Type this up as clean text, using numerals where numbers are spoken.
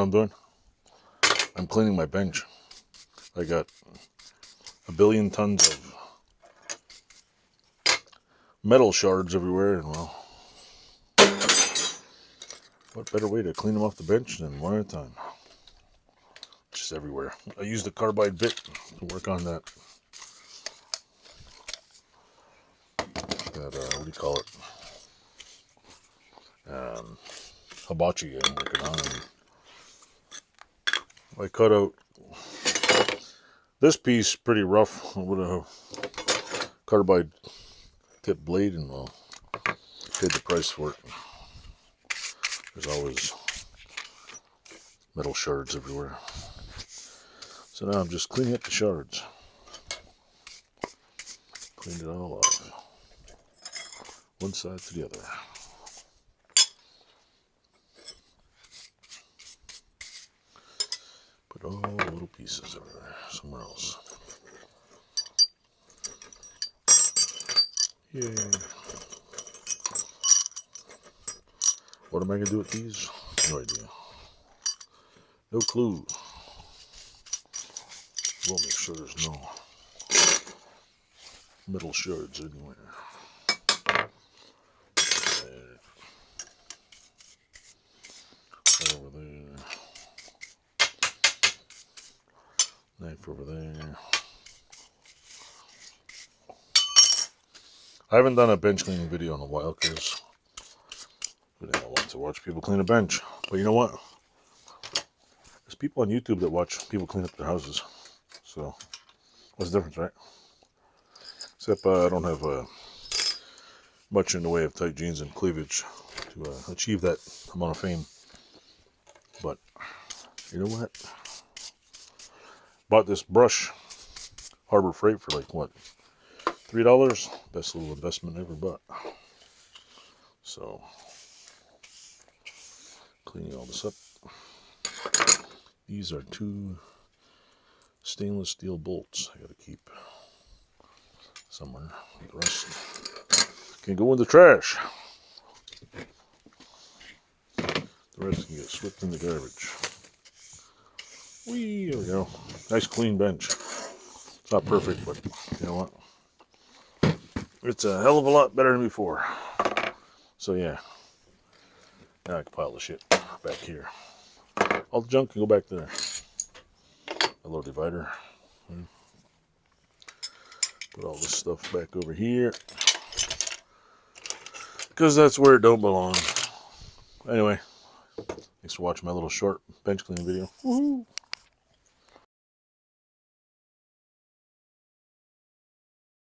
what I'm doing? I'm cleaning my bench. I got a billion tons of metal shards everywhere, and well, what better way to clean them off the bench than one at a time? Just everywhere. I used a carbide bit to work on that. What do you call it? Hibachi I'm working on. I cut out this piece pretty rough with a carbide tip blade, and well, paid the price for it. There's always metal shards everywhere. So now I'm just cleaning up the shards. Cleaned it all off. One side to the other. Put all the little pieces everywhere, somewhere else. Yay. What am I going to do with these? No idea. No clue. We'll make sure there's no metal shards anywhere. Over there. Knife over there. I haven't done a bench cleaning video in a while because I don't want to watch people clean a bench. But you know what? There's people on YouTube that watch people clean up their houses. So, what's the difference, right? Except I don't have much in the way of tight jeans and cleavage to achieve that amount of fame. But, you know what? Bought this brush, Harbor Freight, for like, what, $3? Best little investment I ever bought. So, cleaning all this up. These are 2 stainless steel bolts I gotta keep somewhere. The rest can go in the trash. The rest can get swept in the garbage. Whee, there we go. Nice clean bench. It's not perfect, but you know what? It's a hell of a lot better than before. So yeah. Now I can pile the shit back here. All the junk can go back there. A little divider. Put all this stuff back over here. Because that's where it don't belong. Anyway. Thanks for watching my little short bench cleaning video. Woohoo!